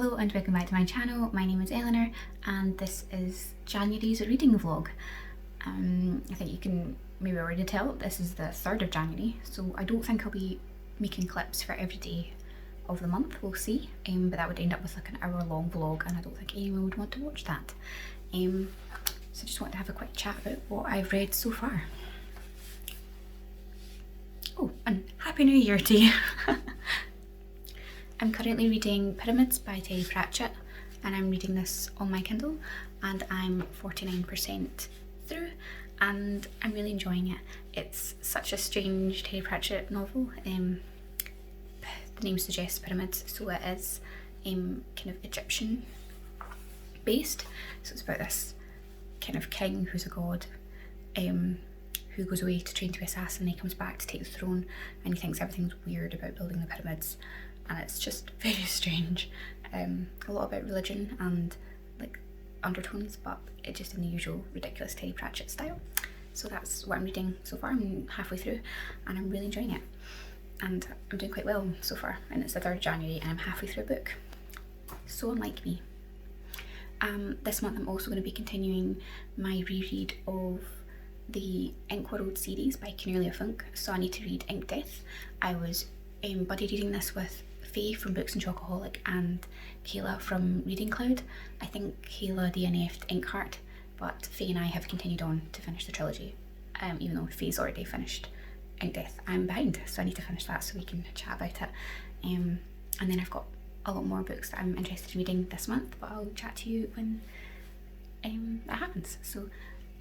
Hello and welcome back to my channel. My name is Eleanor and this is January's reading vlog. I think you can maybe already tell this is the 3rd of January, so I don't think I'll be making clips for every day of the month, we'll see, but that would end up with like an hour-long vlog and I don't think anyone would want to watch that. So I just want to have a quick chat about what I've read so far. Oh, and Happy New Year to you! I'm currently reading Pyramids by Terry Pratchett and I'm reading this on my Kindle and I'm 49% through and I'm really enjoying it. It's such a strange Terry Pratchett novel. The name suggests pyramids, so it is kind of Egyptian based. So it's about this kind of king who's a god who goes away to train to be assassin. He comes back to take the throne and he thinks everything's weird about building the pyramids. And it's just very strange. A lot about religion and like undertones, but it just in the usual ridiculous Terry Pratchett style. So that's what I'm reading so far. I'm halfway through and I'm really enjoying it. And I'm doing quite well so far. And it's the 3rd of January and I'm halfway through a book. So unlike me. This month I'm also going to be continuing my reread of the Ink World series by Cornelia Funk. So I need to read Ink Death. I was buddy reading this with Faye from Books and Chocoholic and Kayla from Reading Cloud. I think Kayla DNF'd Inkheart, but Faye and I have continued on to finish the trilogy, even though Faye's already finished Ink Death. I'm behind, so I need to finish that so we can chat about it. And then I've got a lot more books that I'm interested in reading this month, but I'll chat to you when it happens. So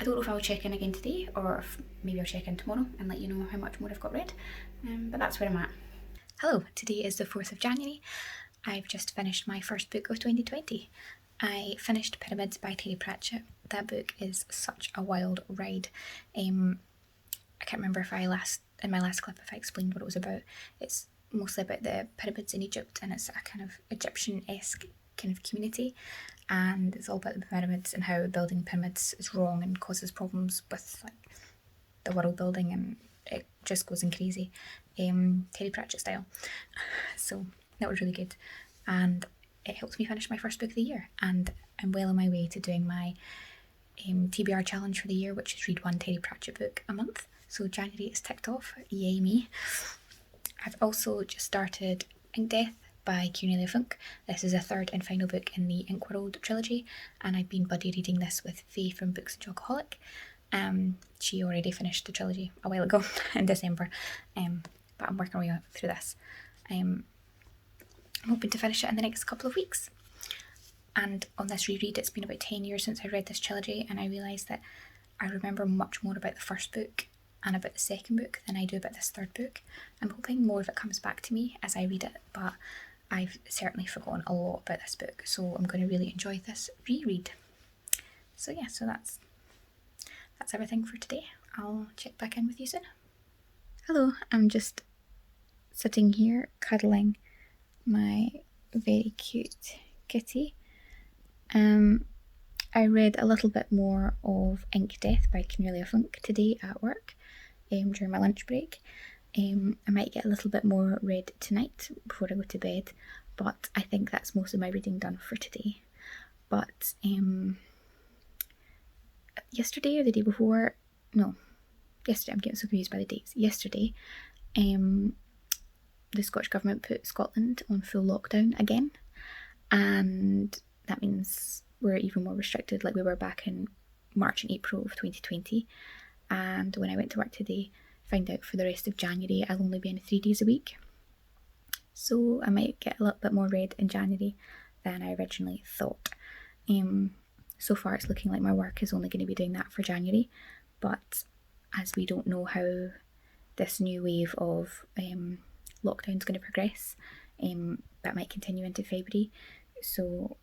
I don't know if I'll check in again today or if maybe I'll check in tomorrow and let you know how much more I've got read, but that's where I'm at. Hello, today is the 4th of January. I've just finished my first book of 2020. I finished Pyramids by Terry Pratchett. That book is such a wild ride. I can't remember if in my last clip if I explained what it was about. It's mostly about the pyramids in Egypt and it's a kind of Egyptian-esque kind of community, and it's all about the pyramids and how building pyramids is wrong and causes problems with like the world building, and it just goes in crazy Terry Pratchett style. So that was really good and it helped me finish my first book of the year, and I'm well on my way to doing my TBR challenge for the year, which is read one Terry Pratchett book a month. So January is ticked off, yay me. I've also just started Ink Death by Cornelia Funk. This is the 3rd and final book in the Ink World trilogy and I've been buddy reading this with Faye from Books and Chocoholic. She already finished the trilogy a while ago in December, but I'm working my way through this. I'm hoping to finish it in the next couple of weeks. And on this reread, it's been about 10 years since I read this trilogy and I realised that I remember much more about the first book and about the second book than I do about this 3rd book. I'm hoping more of it comes back to me as I read it, but I've certainly forgotten a lot about this book, so I'm going to really enjoy this reread. So yeah, so that's everything for today. I'll check back in with you soon. Hello, I'm just sitting here cuddling my very cute kitty. I read a little bit more of Ink Death by Cornelia Funk today at work during my lunch break. I might get a little bit more read tonight before I go to bed, but I think that's most of my reading done for today. But yesterday or the day before, no, yesterday, I'm getting so confused by the dates. Yesterday, the Scottish Government put Scotland on full lockdown again, and that means we're even more restricted like we were back in March and April of 2020. And when I went to work today, I found out for the rest of January I'll only be in 3 days a week. So I might get a little bit more read in January than I originally thought. So far it's looking like my work is only going to be doing that for January, but as we don't know how this new wave of lockdown is going to progress, that might continue into February, so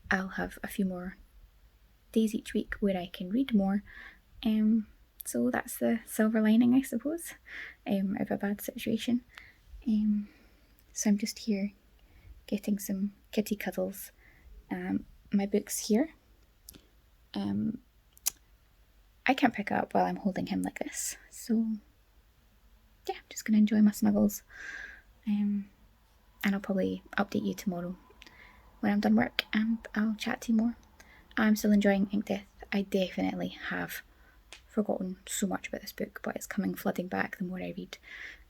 I'll have a few more days each week where I can read more. So that's the silver lining, I suppose, of a bad situation. So I'm just here getting some kitty cuddles. My book's here. I can't pick it up while I'm holding him like this, so yeah, I'm just going to enjoy my snuggles. And I'll probably update you tomorrow when I'm done work, and I'll chat to you more. I'm still enjoying Ink Death. I definitely have forgotten so much about this book, but it's coming flooding back the more I read.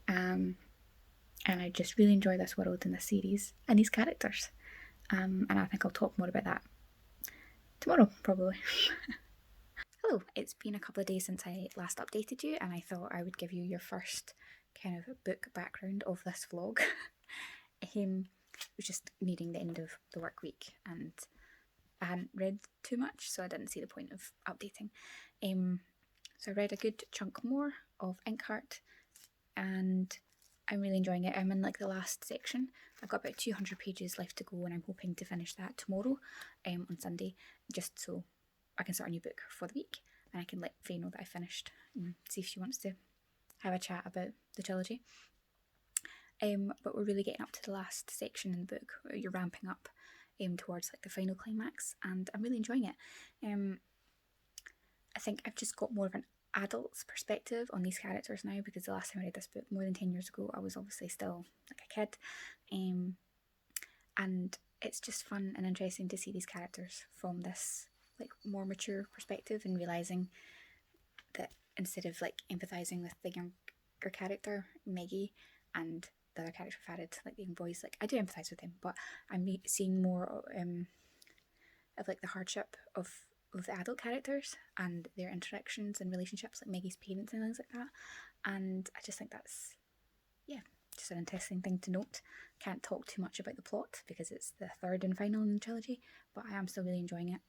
And I just really enjoy this world and this series and these characters. And I think I'll talk more about that tomorrow, probably. Hello, it's been a couple of days since I last updated you, and I thought I would give you your first kind of book background of this vlog. It was just nearing the end of the work week, and I hadn't read too much, so I didn't see the point of updating. So I read a good chunk more of Inkheart, and I'm really enjoying it. I'm in like the last section. I've got about 200 pages left to go, and I'm hoping to finish that tomorrow on Sunday, just so I can start a new book for the week, and I can let Faye know that I finished and see if she wants to have a chat about the trilogy. But we're really getting up to the last section in the book. You're ramping up towards like the final climax, and I'm really enjoying it. I think I've just got more of an adult's perspective on these characters now, because the last time I read this book more than 10 years ago, I was obviously still like a kid, and it's just fun and interesting to see these characters from this like more mature perspective, and realising that instead of like empathising with the younger character Maggie and the other character Farid, like the young boys, like I do empathise with them, but I'm seeing more of like the hardship of the adult characters and their interactions and relationships, like Maggie's parents and things like that. And I just think that's, yeah, just an interesting thing to note. Can't talk too much about the plot because it's the third and final in the trilogy, but I am still really enjoying it.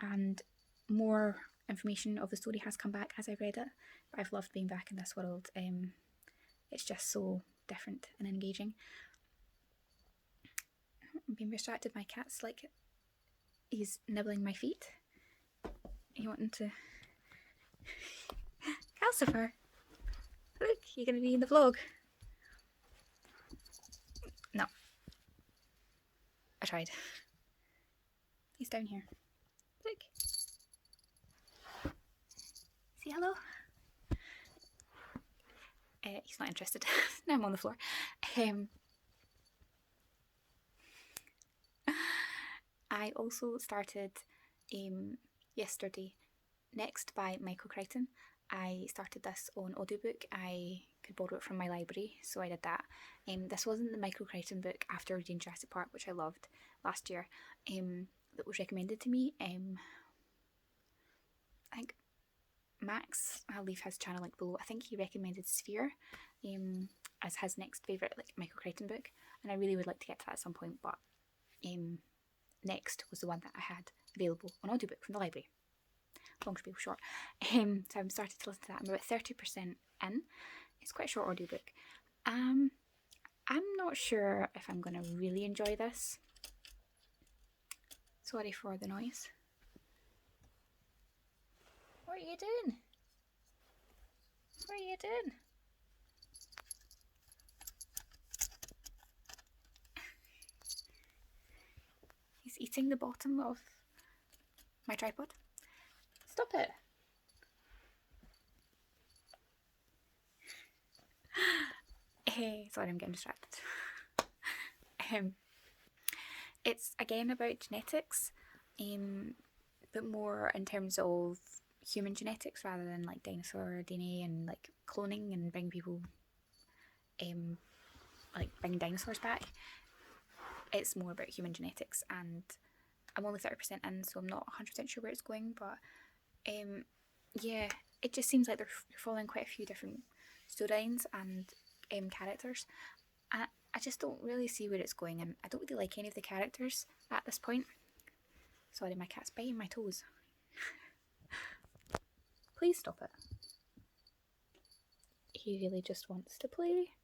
And more information of the story has come back as I read it, but I've loved being back in this world. It's just so different and engaging. I'm being distracted. My cat's like, he's nibbling my feet. You wanting to... Calcifer! Look, you're going to be in the vlog. No. I tried. He's down here. Look. Say hello. He's not interested. Now I'm on the floor. I also started yesterday Next by Michael Crichton. I started this on audiobook. I could borrow it from my library, so I did that. This wasn't the Michael Crichton book after reading Jurassic Park, which I loved last year, that was recommended to me. I think Max, I'll leave his channel link below, I think he recommended Sphere as his next favourite like Michael Crichton book, and I really would like to get to that at some point, but Next was the one that I had available on audiobook from the library. Long story short. So I'm started to listen to that. I'm about 30% in. It's quite a short audiobook. I'm not sure if I'm going to really enjoy this. Sorry for the noise. What are you doing? What are you doing? He's eating the bottom of my tripod. Stop it. Hey, sorry, I'm getting distracted. It's again about genetics, but more in terms of human genetics rather than like dinosaur DNA and like cloning and bring people, like bring dinosaurs back. It's more about human genetics, and I'm only 30% in, so I'm not 100% sure where it's going, but yeah, it just seems like they're following quite a few different storylines and characters. I just don't really see where it's going, and I don't really like any of the characters at this point. Sorry, my cat's biting my toes. Please stop it. He really just wants to play.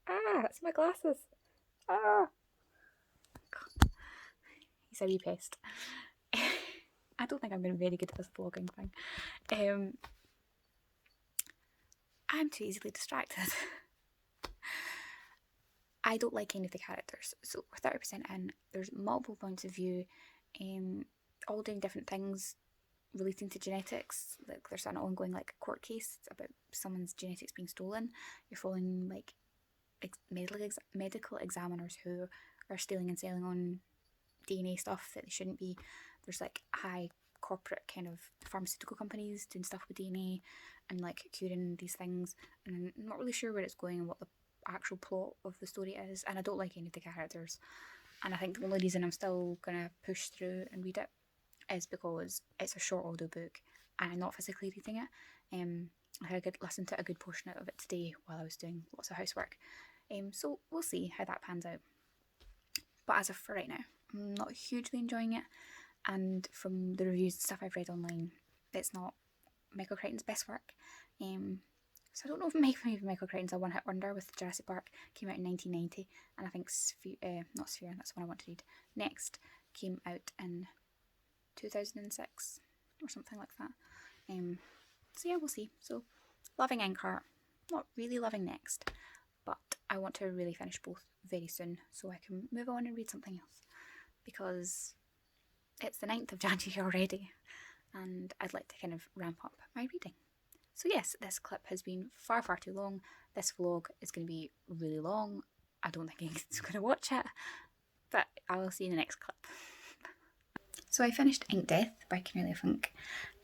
Ah, that's my glasses. Ah. God. He's a wee pest. I don't think I'm going to be very good at this vlogging thing. I'm too easily distracted. I don't like any of the characters, so we're 30% in. There's multiple points of view, all doing different things relating to genetics. Like there's an ongoing like court case about someone's genetics being stolen. You're following like medical examiners who are stealing and selling on DNA stuff that they shouldn't be. There's like high corporate kind of pharmaceutical companies doing stuff with DNA and like curing these things, and I'm not really sure where it's going and what the actual plot of the story is, and I don't like any of the characters. And I think the only reason I'm still gonna push through and read it is because it's a short audio book and I'm not physically reading it. I had a good listen to a good portion of it today while I was doing lots of housework. So we'll see how that pans out. But as of for right now, I'm not hugely enjoying it, and from the reviews and stuff I've read online, it's not Michael Crichton's best work. So I don't know if maybe Michael Crichton's a one-hit wonder with Jurassic Park. Came out in 1990, and I think not Sphere, that's the one I want to read next, came out in 2006 or something like that. So yeah, we'll see. So loving Inkheart, not really loving Next, but I want to really finish both very soon so I can move on and read something else, because it's the 9th of January already and I'd like to kind of ramp up my reading. So yes, this clip has been far too long. This vlog is going to be really long. I don't think anyone's going to watch it, but I will see you in the next clip. So I finished Ink Death by Cornelia Funk.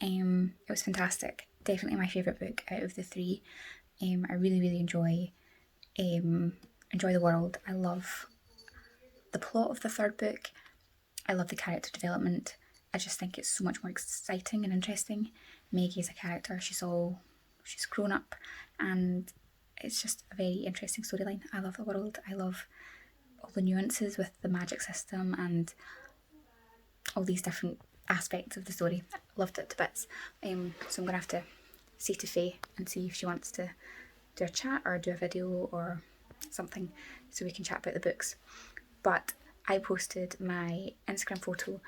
It was fantastic. Definitely my favourite book out of the three. I really enjoy the world. I love the plot of the third book. I love the character development. I just think it's so much more exciting and interesting. Maggie is a character. She's grown up, and it's just a very interesting storyline. I love the world. I love all the nuances with the magic system and all these different aspects of the story. I loved it to bits. So I'm going to have to say to Faye and see if she wants to do a chat or do a video or something so we can chat about the books. But I posted my Instagram photo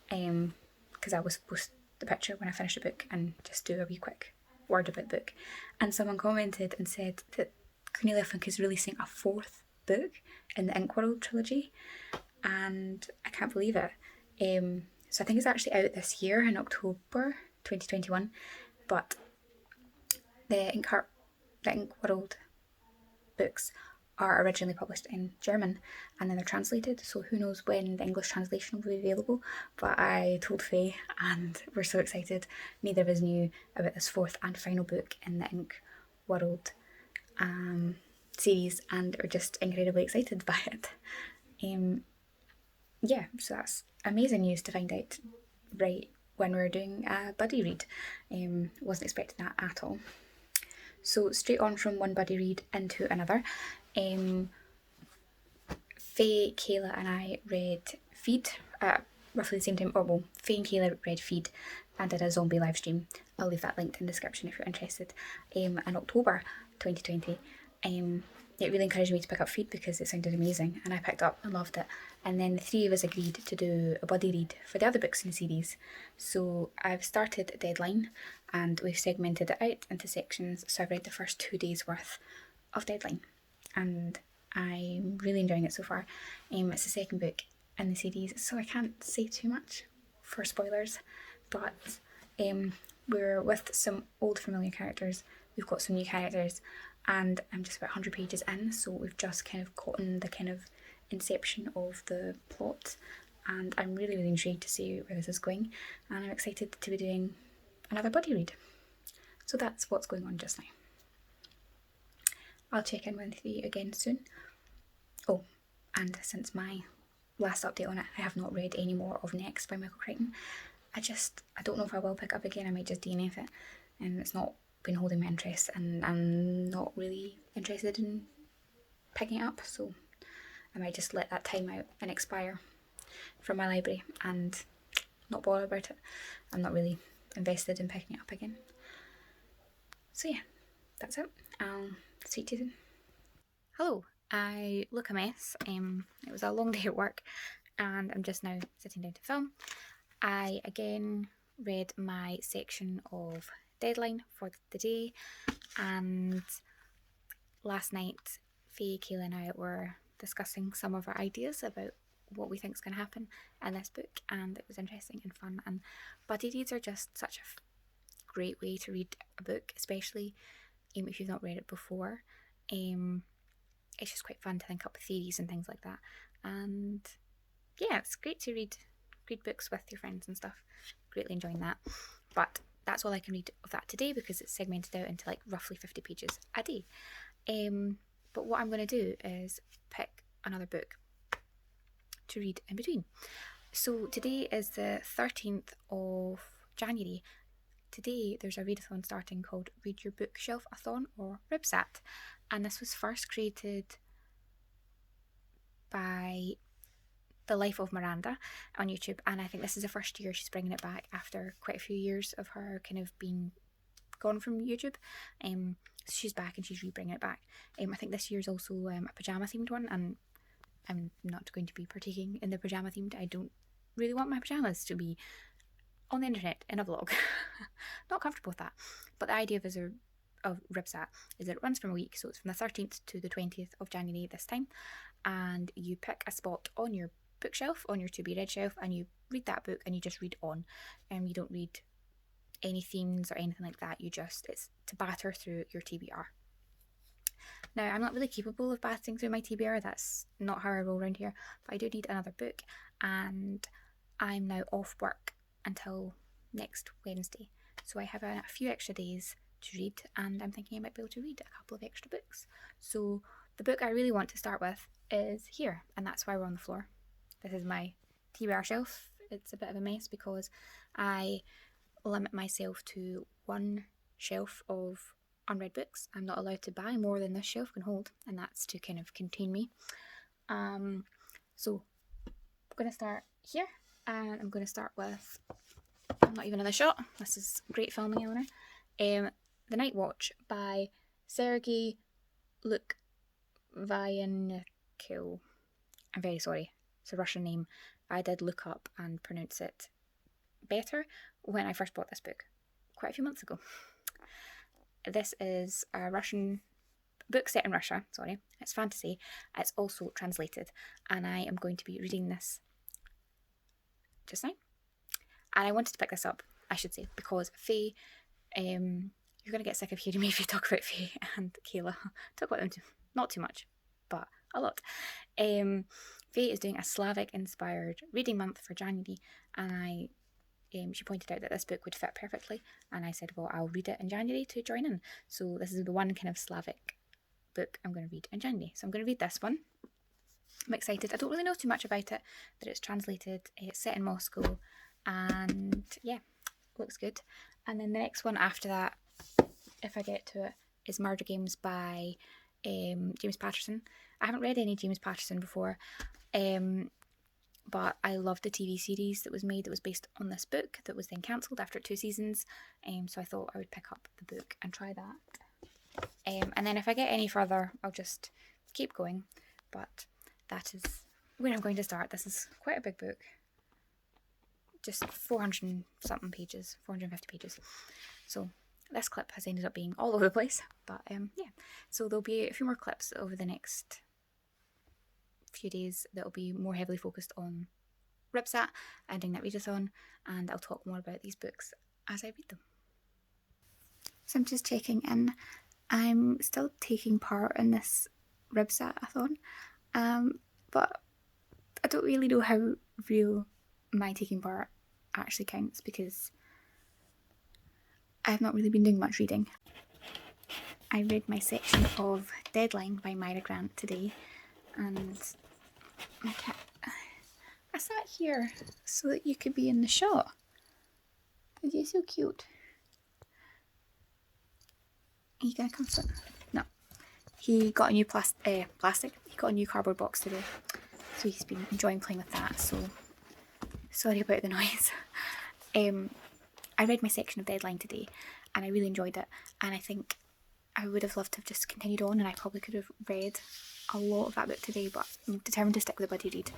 because I was post the picture when I finished the book and just do a wee quick word about the book. And someone commented and said that Cornelia Funk is releasing a 4th book in the Inkworld trilogy, and I can't believe it. So I think it's actually out this year in October 2021, but the Inkworld books are originally published in German and then they're translated, so who knows when the English translation will be available. But I told Faye and we're so excited. Neither of us knew about this 4th and final book in the Inkworld series, and we're just incredibly excited by it. Yeah, so that's amazing news to find out right when we were doing a buddy read. Wasn't expecting that at all. So straight on from one buddy read into another. Faye, Kayla and I read Feed at roughly the same time. Faye and Kayla read Feed and did a zombie live stream. I'll leave that linked in the description if you're interested. In October 2020. It really encouraged me to pick up Feed because it sounded amazing and I picked up and loved it. And then the three of us agreed to do a buddy read for the other books in the series. So I've started Deadline and we've segmented it out into sections. So I've read the first 2 days worth of Deadline and I'm really enjoying it so far. It's the second book in the series, so I can't say too much for spoilers, but we're with some old familiar characters. We've got some new characters and I'm just about 100 pages in, so we've just kind of gotten the kind of inception of the plot, and I'm really intrigued to see where this is going, and I'm excited to be doing another buddy read. So that's what's going on just now. I'll check in with you again soon. Oh, and since my last update on it, I have not read any more of Next by Michael Crichton. I don't know if I will pick up again. I might just DNF it, and it's not been holding my interest, and I'm not really interested in picking it up, so I might just let that time out and expire from my library and not bother about it. I'm not really invested in picking it up again. So yeah, that's it. I'll see you soon. Hello, I look a mess. It was a long day at work and I'm just now sitting down to film. I again read my section of Deadline for the day, and last night Faye, Kayla and I were discussing some of our ideas about what we think is going to happen in this book, and it was interesting and fun. And buddy reads are just such a great way to read a book, especially if you've not read it before. It's just quite fun to think up theories and things like that, and yeah, it's great to read books with your friends and stuff. Greatly enjoying that. But that's all I can read of that today because it's segmented out into like roughly 50 pages a day. But what I'm going to do is pick another book to read in between. So today is the 13th of January. Today there's a readathon starting called Read Your Bookshelf-a-thon, or RYBSAT, and this was first created by The Life of Miranda on YouTube, and I think this is the first year she's bringing it back after quite a few years of her kind of being gone from YouTube. So she's back and she's re-bringing it back. I think this year's also a pyjama themed one, and I'm not going to be partaking in the pyjama themed. I don't really want my pyjamas to be on the internet in a vlog. Not comfortable with that. But the idea of RYBSAT is that it runs from a week, so it's from the 13th to the 20th of January this time, and you pick a spot on your bookshelf, on your to be read shelf, and you read that book and you just read on. You don't read any themes or anything like that. It's to batter through your TBR. Now, I'm not really capable of battering through my TBR, that's not how I roll around here, but I do need another book, and I'm now off work until next Wednesday, so I have a few extra days to read, and I'm thinking I might be able to read a couple of extra books. So the book I really want to start with is here, and that's why we're on the floor. This is my TBR shelf. It's a bit of a mess because I limit myself to one shelf of unread books. I'm not allowed to buy more than this shelf can hold, and that's to kind of contain me. So I'm going to start here, and I'm going to start with, I'm not even in the shot, this is great filming, Eleanor, The Night Watch by Sergei Lukyanenko. I'm very sorry, it's a Russian name. I did look up and pronounce it better when I first bought this book quite a few months ago. This is a Russian book set in Russia, sorry. It's fantasy. It's also translated, and I am going to be reading this just now. And I wanted to pick this up, I should say, because Faye, you're going to get sick of hearing me talk about Faye and Kayla. Talk about them too, not too much, but a lot. Faye is doing a Slavic-inspired reading month for January, and she pointed out that this book would fit perfectly, and I said, well, I'll read it in January to join in. So this is the one kind of Slavic book I'm going to read in January. So I'm going to read this one. I'm excited. I don't really know too much about it, but it's translated, it's set in Moscow, and yeah, looks good. And then the next one after that, if I get to it, is Murder Games by James Patterson. I haven't read any James Patterson before, but I loved the TV series that was made that was based on this book that was then cancelled after 2 seasons, so I thought I would pick up the book and try that. And then if I get any further, I'll just keep going, but that is where I'm going to start. This is quite a big book, just 400 and something pages, 450 pages, so this clip has ended up being all over the place, but yeah, so there'll be a few more clips over the next few days that'll be more heavily focused on RYBSAT and doing that readathon, and I'll talk more about these books as I read them. So I'm just checking in. I'm still taking part in this RYBSAT-a-thon, but I don't really know how real my taking part actually counts because I've not really been doing much reading. I read my section of Deadline by Myra Grant today, and I sat here so that you could be in the shot. You're so cute. Are you gonna come sit? No. He got a new plastic. He got a new cardboard box today, so he's been enjoying playing with that. So sorry about the noise. I read my section of Deadline today, and I really enjoyed it. And I think I would have loved to have just continued on, and I probably could have read a lot of that book today, but I'm determined to stick with the buddy read.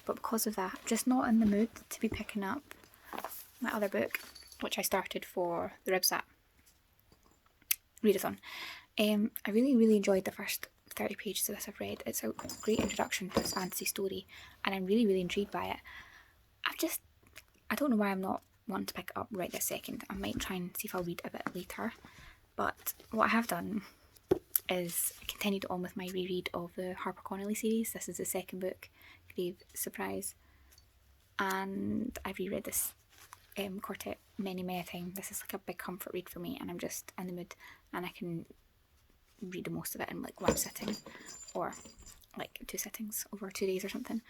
But because of that, I'm just not in the mood to be picking up my other book, which I started for the RYBSAT readathon. I really enjoyed the first 30 pages of this I've read. It's a great introduction to this fantasy story, and I'm really intrigued by it. I don't know why I'm not wanting to pick it up right this second. I might try and see if I'll read a bit later. But what I have done is continued on with my reread of the Harper Connolly series. This is the second book, Grave Surprise. and I've reread this quartet many a time. This is like a big comfort read for me, and I'm just in the mood, and I can read the most of it in like one sitting, or like 2 sittings over 2 days or something.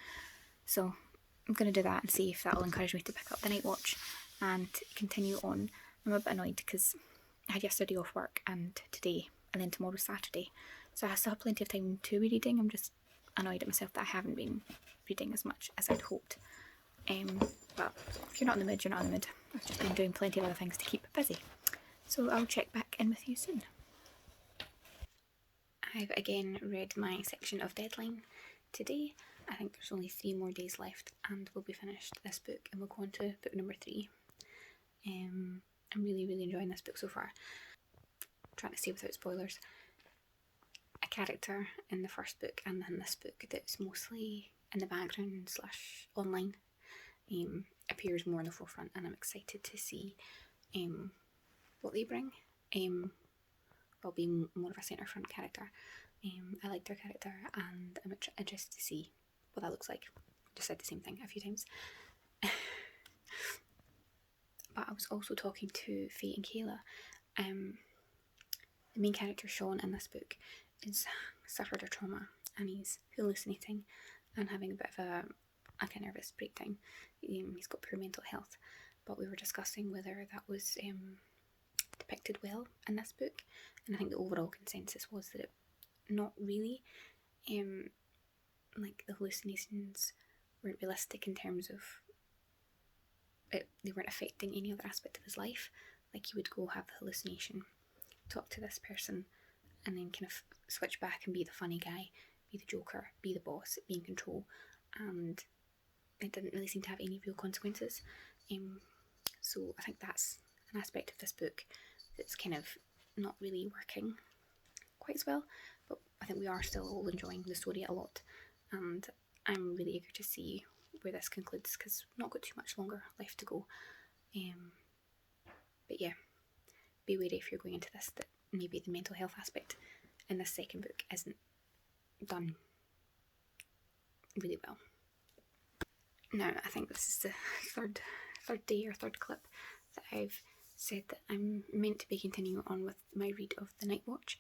So I'm going to do that and see if that will encourage me to pick up The Night Watch and continue on. I'm a bit annoyed because I had yesterday off work and today, and then tomorrow's Saturday, so I still have plenty of time to be reading. I'm just annoyed at myself that I haven't been reading as much as I'd hoped. But if you're not in the mood, you're not in the mood. I've just been doing plenty of other things to keep busy. So I'll check back in with you soon. I've again read my section of Deadline today. I think there's only 3 more days left and we'll be finished this book and we'll go on to book number 3. I'm really enjoying this book so far. I'm trying to say without spoilers. A character in the first book and in this book that's mostly in the background / online appears more in the forefront, and I'm excited to see what they bring. Will be more of a centre front character. I like their character and I'm interested to see what that looks like. Just said the same thing a few times. But I was also talking to Faye and Kayla. The main character, Sean, in this book is suffered a trauma and he's hallucinating and having a bit of a nervous breakdown. He's got poor mental health, but we were discussing whether that was depicted well in this book, and I think the overall consensus was that it not really. Like the hallucinations weren't realistic in terms of they weren't affecting any other aspect of his life. Like, he would go have the hallucination, talk to this person, and then kind of switch back and be the funny guy, be the joker, be the boss, be in control, and it didn't really seem to have any real consequences. So I think that's an aspect of this book that's kind of not really working quite as well, but I think we are still all enjoying the story a lot, and I'm really eager to see where this concludes because we've not got too much longer left to go. But yeah, be wary if you're going into this that maybe the mental health aspect in this second book isn't done really well. Now, I think this is the third day or third clip that I've said that I'm meant to be continuing on with my read of The Night Watch,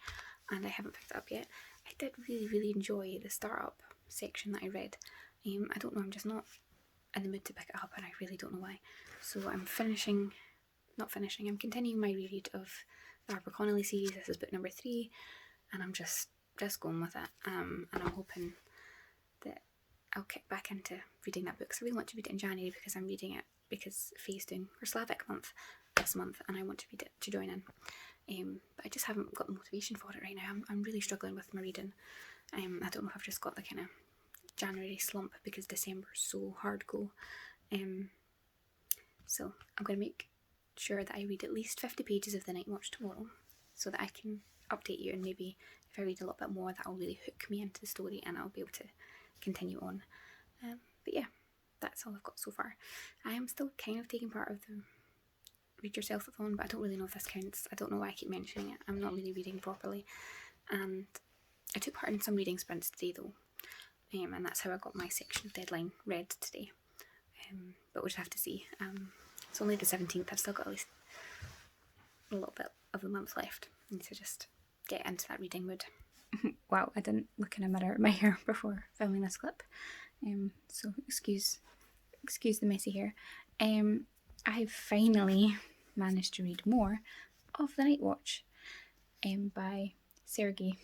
and I haven't picked it up yet. I did really enjoy the start-up section that I read. I don't know, I'm just not in the mood to pick it up, and I really don't know why. So I'm continuing my reread of the Harper Connolly series. This is book number 3, and I'm just going with it. And I'm hoping that I'll kick back into reading that book, because I really want to read it in January, because I'm reading it because Faye's doing her Slavic month this month, and I want to read it to join in. But I just haven't got the motivation for it right now. I'm really struggling with my reading. I don't know if I've just got the kind of January slump because December's so hard go. So I'm going to make sure that I read at least 50 pages of The Night Watch tomorrow, so that I can update you, and maybe if I read a little bit more, that will really hook me into the story and I'll be able to continue on. But yeah, that's all I've got so far. I am still kind of taking part of the Read Yourself-a-thon, but I don't really know if this counts. I don't know why I keep mentioning it. I'm not really reading properly, and I took part in some reading sprints today though, and that's how I got my section of Deadline read today. But we'll just have to see. It's only the 17th. I've still got at least a little bit of the month left. I need to just get into that reading mood. Wow, I didn't look in a mirror at my hair before filming this clip, so excuse the messy hair. I've finally managed to read more of The Night Watch by Sergei.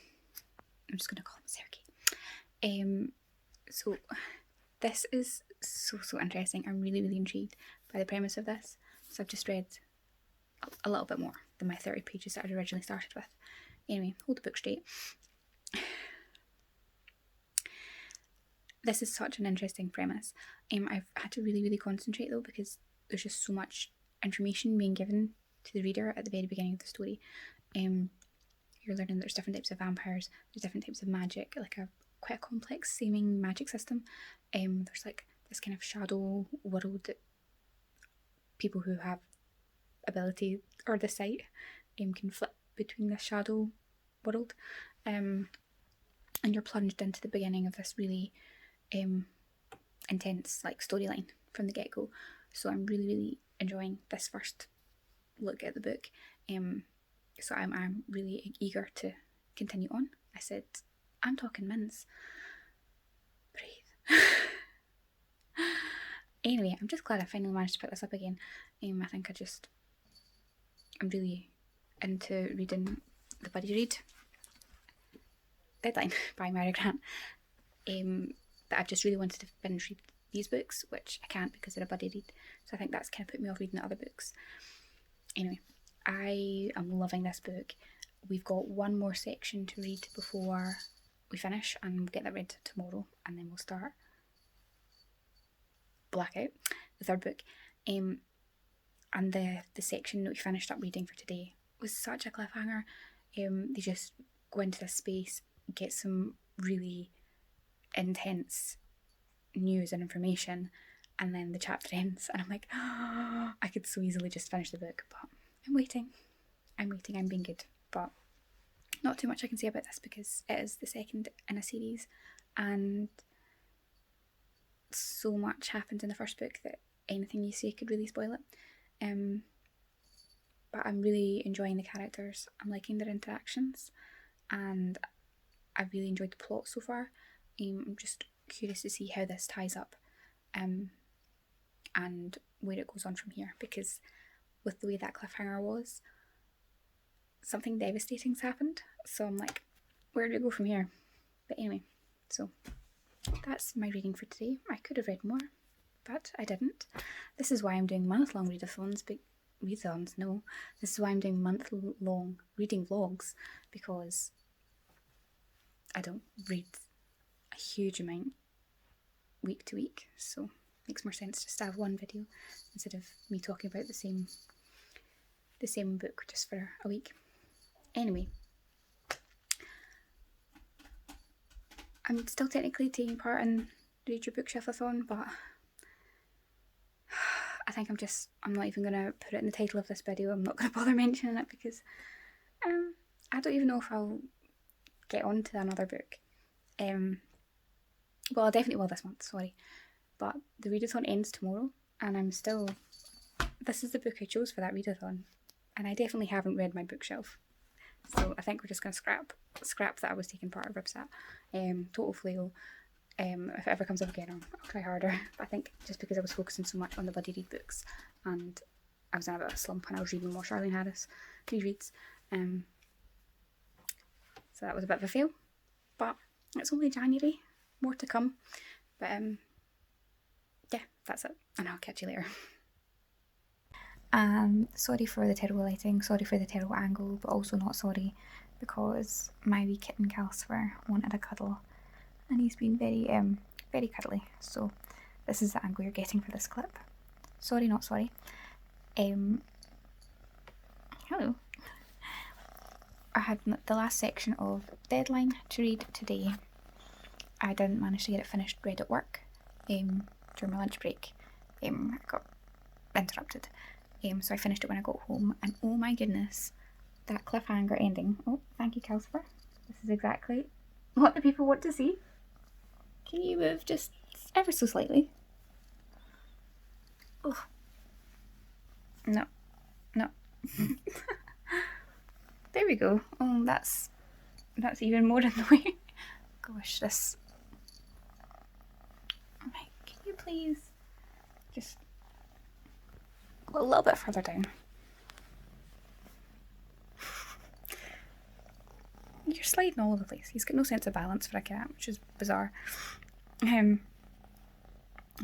I'm just going to call him Sergei. So this is so interesting. I'm really intrigued by the premise of this. So I've just read a little bit more than my 30 pages that I'd originally started with. Anyway, hold the book straight. This is such an interesting premise. I've had to really concentrate though, because there's just so much information being given to the reader at the very beginning of the story. You're learning there's different types of vampires, there's different types of magic, like quite a complex seeming magic system. There's like this kind of shadow world that people who have ability or the sight can flip between this shadow world. And you're plunged into the beginning of this really intense like storyline from the get-go. So I'm really, really enjoying this first look at the book. So I'm really eager to continue on. I said, I'm talking mince. Breathe. Anyway, I'm just glad I finally managed to pick this up again. I think I'm really into reading the buddy read Deadline by Mary Grant. But I've just really wanted to binge read these books, which I can't because they're a buddy read. So I think that's kind of put me off reading the other books. Anyway, I am loving this book. We've got one more section to read before we finish, and we'll get that read tomorrow, and then we'll start Blackout, the third book. And the section that we finished up reading for today was such a cliffhanger. They just go into this space, get some really intense news and information, and then the chapter ends, and I'm like, oh, I could so easily just finish the book, but I'm waiting, I'm being good. But not too much I can say about this because it is the second in a series, and so much happens in the first book that anything you say could really spoil it. But I'm really enjoying the characters, I'm liking their interactions, and I really enjoyed the plot so far. I'm just curious to see how this ties up, and where it goes on from here, because with the way that cliffhanger was, something devastating's happened, so I'm like, where do we go from here? But anyway, so that's my reading for today. I could have read more, but I didn't. This is why I'm doing month-long readathons. This is why I'm doing month-long reading vlogs, because I don't read a huge amount week to week, so it makes more sense just to have one video instead of me talking about the same book just for a week. Anyway, I'm still technically taking part in the Read Your Bookshelf-a-thon, but I think I'm not even going to put it in the title of this video. I'm not going to bother mentioning it because I don't even know if I'll get on to another book. Well, I definitely will this month, sorry. But the readathon ends tomorrow, and this is the book I chose for that readathon, and I definitely haven't read my bookshelf. So I think we're just going to scrap that I was taking part of RYBSAT. Total flail. If it ever comes up again, I'll try harder. But I think just because I was focusing so much on the buddy read books, and I was in a bit of a slump and I was reading more Charlene Harris rereads, so that was a bit of a fail. But it's only January, more to come. But yeah, that's it, and I'll catch you later. Sorry for the terrible lighting, sorry for the terrible angle, but also not sorry because my wee kitten Calcifer wanted a cuddle, and he's been very very cuddly, so this is the angle you're getting for this clip. Sorry, not sorry. Hello. I had the last section of Deadline to read today. I didn't manage to get it finished read at work during my lunch break. I got interrupted. So I finished it when I got home, and oh my goodness, that cliffhanger ending. Oh, thank you, Calcifer. This is exactly what the people want to see. Can you move just ever so slightly? Oh. No. There we go. Oh, that's even more in the way. Gosh, this. Oh my, can you please just go a little bit further down? You're sliding all over the place. He's got no sense of balance for a cat, which is bizarre. I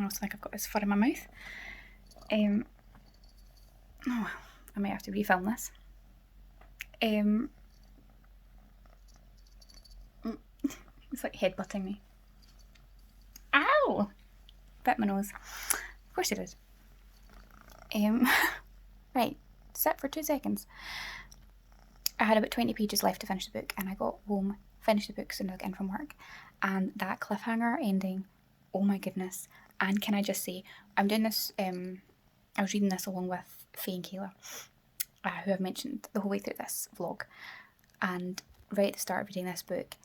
also think I've got his fur in my mouth. Oh well, I might have to refilm this. It's like headbutting me. Ow! Bit my nose. Of course it is. Right, sit for 2 seconds. I had about 20 pages left to finish the book, and I got home, finished the book as soon as I got in from work, and that cliffhanger ending, oh my goodness. And can I just say, I'm doing this, I was reading this along with Faye and Kayla, who I've mentioned the whole way through this vlog, and right at the start of reading this book,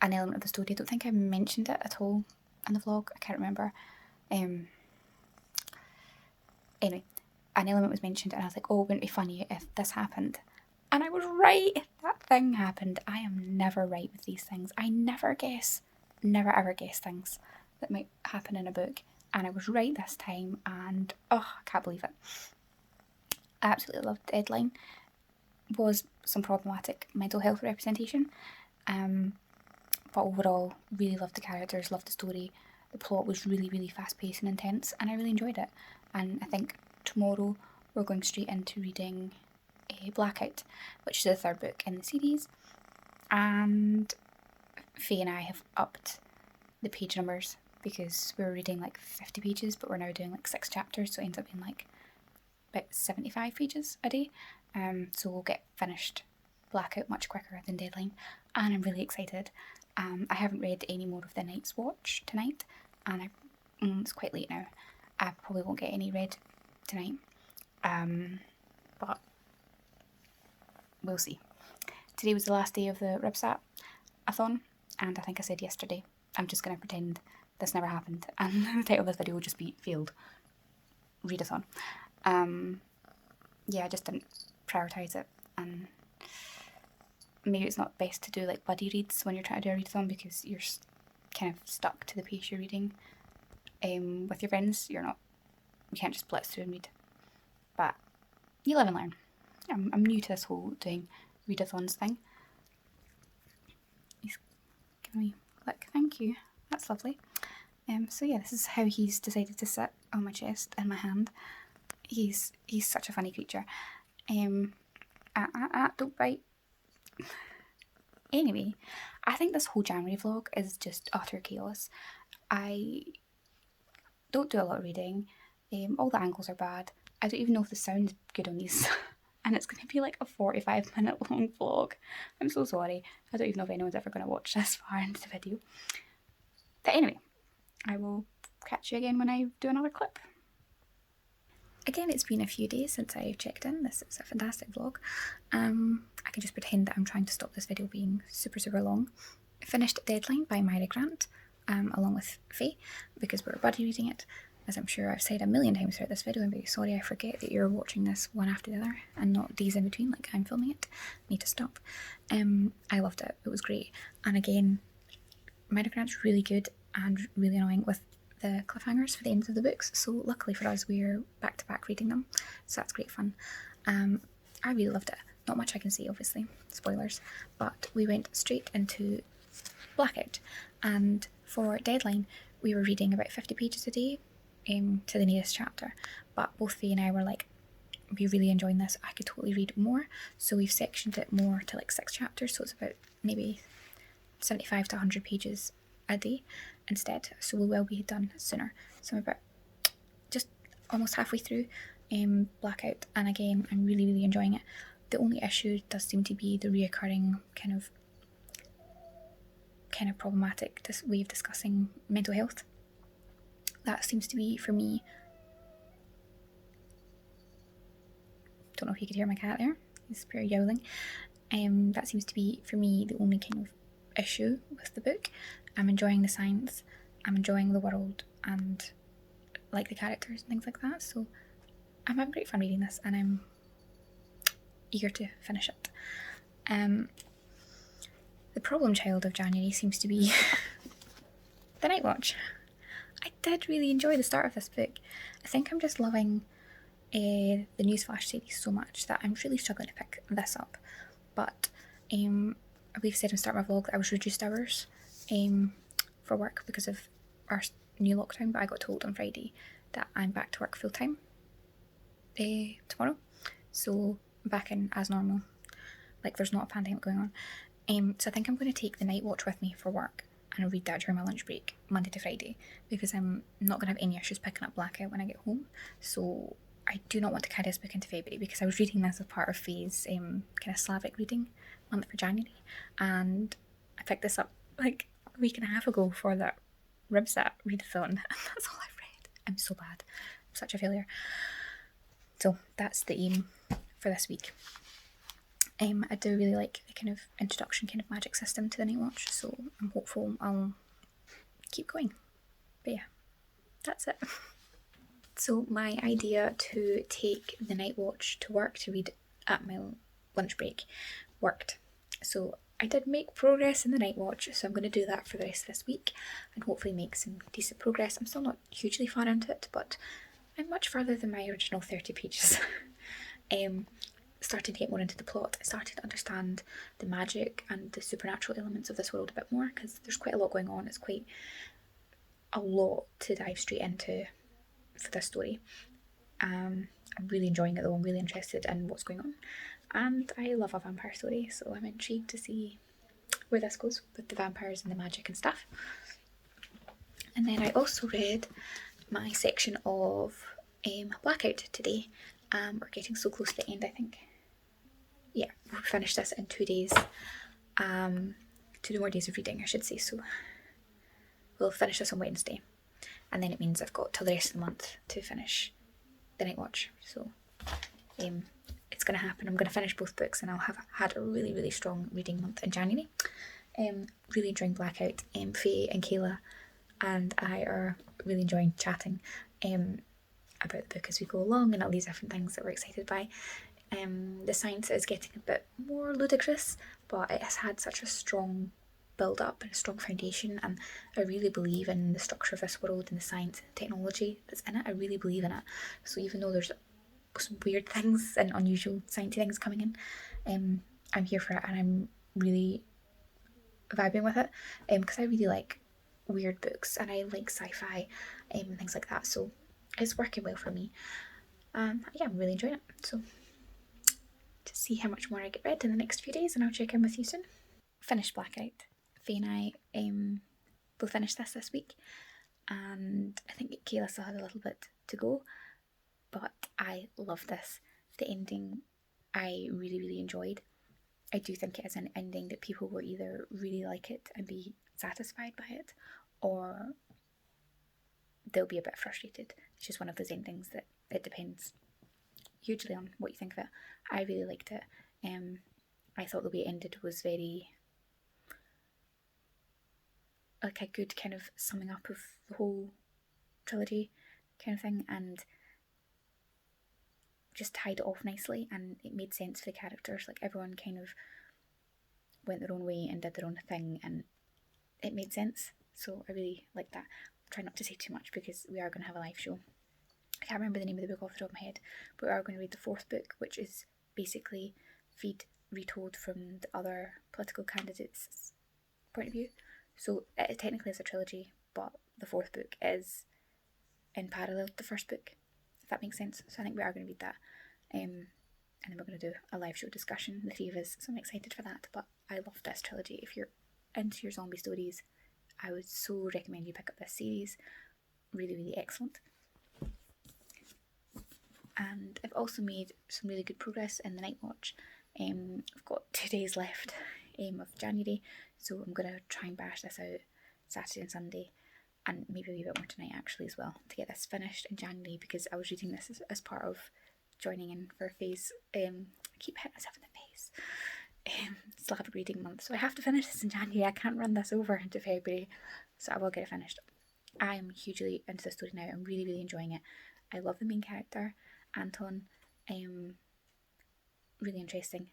an element of the story, I don't think I mentioned it at all in the vlog, I can't remember, Anyway, an element was mentioned and I was like, oh, wouldn't it be funny if this happened? And I was right. That thing happened. I am never right with these things. I never ever guess things that might happen in a book. And I was right this time, and oh, I can't believe it. I absolutely loved Deadline. Was some problematic mental health representation. But overall, really loved the characters, loved the story. The plot was really, really fast-paced and intense, and I really enjoyed it. And I think tomorrow we're going straight into reading Blackout, which is the third book in the series. And Faye and I have upped the page numbers because we were reading like 50 pages, but we're now doing like 6 chapters, so it ends up being like about 75 pages a day. So we'll get finished Blackout much quicker than Deadline, and I'm really excited. I haven't read any more of The Night's Watch tonight, and it's quite late now. I probably won't get any read tonight, but we'll see. Today was the last day of the RYBSAT-athon, and I think I said yesterday, I'm just going to pretend this never happened, and the title of this video will just be Failed Readathon. Yeah, I just didn't prioritise it, and maybe it's not best to do like buddy reads when you're trying to do a readathon because you're kind of stuck to the pace you're reading. With your friends, you can't just blitz through and read. But you live and learn. I'm new to this whole doing readathons thing. He's giving me look, thank you. That's lovely. So yeah, this is how he's decided to sit on my chest in my hand. He's such a funny creature. Don't bite. Anyway, I think this whole January vlog is just utter chaos. I don't do a lot of reading. All the angles are bad. I don't even know if the sound's good on these. And it's going to be like a 45-minute long vlog. I'm so sorry. I don't even know if anyone's ever going to watch this far into the video. But anyway, I will catch you again when I do another clip. Again, it's been a few days since I checked in. This is a fantastic vlog. I can just pretend that I'm trying to stop this video being super, super long. I finished Deadline by Myra Grant, along with Faye, because we're buddy reading it. As I'm sure I've said a million times throughout this video, I'm very sorry I forget that you're watching this one after the other and not days in between like I'm filming it. Need to stop. I loved it. It was great. And again, Myra Grant's really good and really annoying with the cliffhangers for the ends of the books, so luckily for us we're back to back reading them, so that's great fun. I really loved it. Not much I can say, obviously, spoilers, but we went straight into Blackout, and for Deadline we were reading about 50 pages a day to the nearest chapter, but both Faye and I were like, we're really enjoying this, I could totally read more, so we've sectioned it more to like 6 chapters, so it's about maybe 75 to 100 pages a day instead, so we will be done sooner. So I'm about just almost halfway through Blackout, and again I'm really, really enjoying it. The only issue does seem to be the reoccurring kind of problematic way of discussing mental health. That seems to be, for me, don't know if you could hear my cat there, he's pure yowling. That seems to be, for me, the only kind of issue with the book. I'm enjoying the science, I'm enjoying the world, and like the characters and things like that, so I'm having great fun reading this, and I'm eager to finish it. The problem child of January seems to be The Night Watch. I did really enjoy the start of this book. I think I'm just loving the Newsflash series so much that I'm really struggling to pick this up, but we've said in the start of my vlog that I was reduced hours for work because of our new lockdown, but I got told on Friday that I'm back to work full time tomorrow, so I'm back in as normal, like there's not a pandemic going on. So I think I'm going to take The Night Watch with me for work and I'll read that during my lunch break Monday to Friday, because I'm not going to have any issues picking up Blackout when I get home. So I do not want to carry this book into February, because I was reading this as part of Faye's kind of Slavic reading month for January, and I picked this up like a week and a half ago for that RYBSAT readathon, and that's all I've read. I'm so bad. I'm such a failure. So that's the aim for this week. I do really like the kind of introduction, kind of magic system to The Night Watch, so I'm hopeful I'll keep going. But yeah, that's it. So my idea to take the night watch to work to read at my lunch break worked. So I did make progress in the night watch, so I'm going to do that for the rest of this week and hopefully make some decent progress. I'm still not hugely far into it, but I'm much further than my original 30 pages. Started to get more into the plot. I started to understand the magic and the supernatural elements of this world a bit more, because there's quite a lot going on. It's quite a lot to dive straight into for this story. I'm really enjoying it though. I'm really interested in what's going on, and I love a vampire story, so I'm intrigued to see where this goes with the vampires and the magic and stuff. And then I also read my section of Blackout today. We're getting so close to the end, I think. Yeah, we'll finish this in 2 days. 2 more days of reading, I should say. So we'll finish this on Wednesday, and then it means I've got till the rest of the month to finish the night watch. So it's going to happen. I'm going to finish both books, and I'll have had a really, really strong reading month in January. Really enjoying Blackout. Faye and Kayla and I are really enjoying chatting about the book as we go along, and all these different things that we're excited by. The science is getting a bit more ludicrous, but it has had such a strong build up and a strong foundation, and I really believe in the structure of this world and the science and the technology that's in it. I really believe in it. So even though there's some weird things and unusual sciencey things coming in, I'm here for it, and I'm really vibing with it, because I really like weird books and I like sci-fi and things like that, so it's working well for me. Yeah, I'm really enjoying it. So to see how much more I get read in the next few days, and I'll check in with you soon. Finished Blackout. Faye and I both finished this week, and I think Kayla still had a little bit to go, but I love this. The ending I really, really enjoyed. I do think it is an ending that people will either really like it and be satisfied by it, or they'll be a bit frustrated. It's just one of those endings that it depends hugely on what you think of it. I really liked it. I thought the way it ended was very like a good kind of summing up of the whole trilogy kind of thing, and just tied it off nicely, and it made sense for the characters. Like everyone kind of went their own way and did their own thing, and it made sense. So I really like that. I'll try not to say too much because we are going to have a live show. I can't remember the name of the book off the top of my head, but we are going to read the 4th book, which is basically Feed retold from the other political candidates' point of view. So it technically is a trilogy, but the 4th book is in parallel to the 1st book, if that makes sense. So I think we are going to read that, and then we're going to do a live show discussion, the 3 of us, so I'm excited for that. But I love this trilogy. If you're into your zombie stories, I would so recommend you pick up this series. Really, really excellent. And I've also made some really good progress in the night watch. I've got 2 days left of January, so I'm going to try and bash this out Saturday and Sunday, and maybe a wee bit more tonight actually as well, to get this finished in January, because I was reading this as part of joining in for phase. I keep hitting myself in the face. Still have a reading month, so I have to finish this in January. I can't run this over into February, so I will get it finished. I am hugely into the story now. I'm really, really enjoying it. I love the main character, Anton. Really interesting.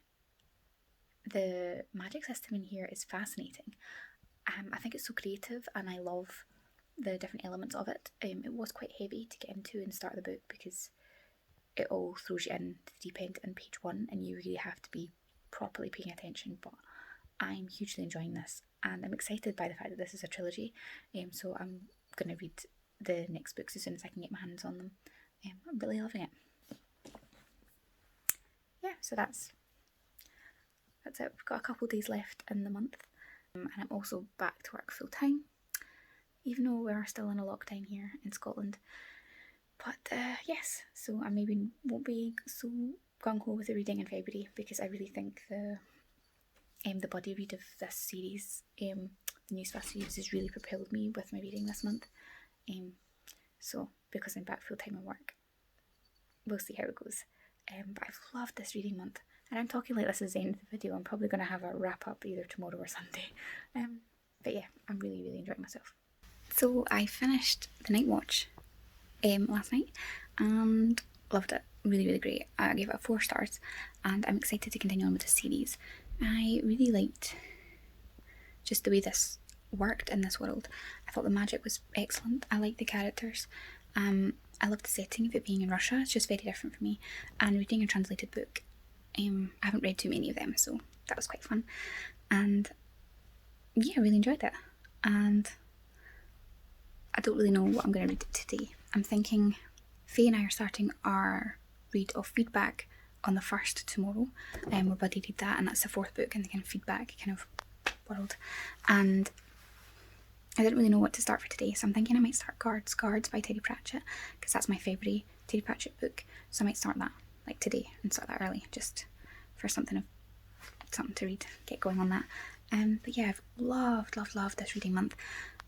The magic system in here is fascinating. I think it's so creative, and I love the different elements of it. It was quite heavy to get into and start the book, because it all throws you in to the deep end in page 1, and you really have to be properly paying attention. But I'm hugely enjoying this, and I'm excited by the fact that this is a trilogy. So I'm going to read the next books as soon as I can get my hands on them. I'm really loving it. Yeah, so that's it. We've got a couple of days left in the month, and I'm also back to work full time, even though we're still in a lockdown here in Scotland. But yes, so I maybe won't be so gung-ho with the reading in February, because I really think the body read of this series, the Newsflash series, has really propelled me with my reading this month. So because I'm back full time at work, we'll see how it goes. But I've loved this reading month, and I'm talking like this is the end of the video. I'm probably going to have a wrap up either tomorrow or Sunday. But yeah, I'm really, really enjoying myself. So I finished the night watch last night and loved it. Really, really great. I gave it 4 stars and I'm excited to continue on with the series. I really liked just the way this worked in this world. I thought the magic was excellent. I liked the characters. I loved the setting of it being in Russia. It's just very different for me. And reading a translated book, I haven't read too many of them, so that was quite fun. And yeah, I really enjoyed it. And I don't really know what I'm going to read today. I'm thinking Faye and I are starting our read of feedback on the 1st tomorrow. We'll buddy read that, and that's the 4th book in the kind of feedback kind of world. And I didn't really know what to start for today, so I'm thinking I might start Guards by Terry Pratchett, because that's my favourite Terry Pratchett book. So I might start that like today and start that early, just for something to read, get going on that. But yeah, I've loved this reading month,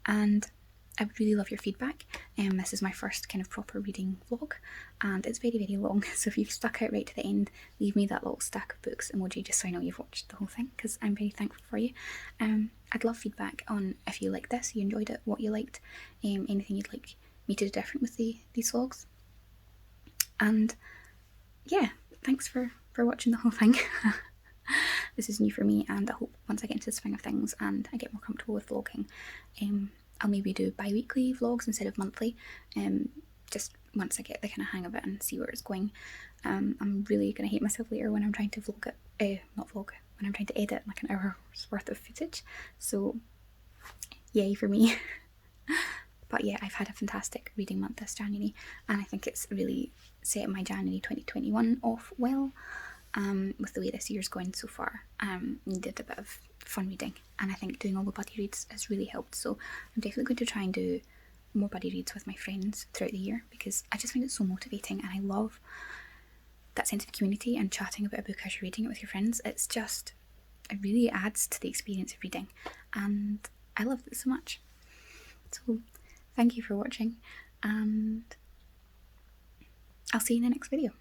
and I would really love your feedback. This is my first kind of proper reading vlog, and it's very, very long, so if you've stuck out right to the end, leave me that little stack of books emoji just so I know you've watched the whole thing, because I'm very thankful for you. I'd love feedback on if you liked this, you enjoyed it, what you liked, anything you'd like me to do different with these vlogs. And yeah, thanks for watching the whole thing. This is new for me, and I hope once I get into the swing of things and I get more comfortable with vlogging, I'll maybe do bi-weekly vlogs instead of monthly, just once I get the kind of hang of it and see where it's going. I'm really going to hate myself later when I'm trying to when I'm trying to edit like an hour's worth of footage, so yay for me. But yeah, I've had a fantastic reading month this January, and I think it's really set my January 2021 off well. With the way this year's going so far. Needed a bit of fun reading, and I think doing all the buddy reads has really helped, so I'm definitely going to try and do more buddy reads with my friends throughout the year, because I just find it so motivating, and I love that sense of community and chatting about a book as you're reading it with your friends. It really adds to the experience of reading, and I love it so much. So thank you for watching, and I'll see you in the next video.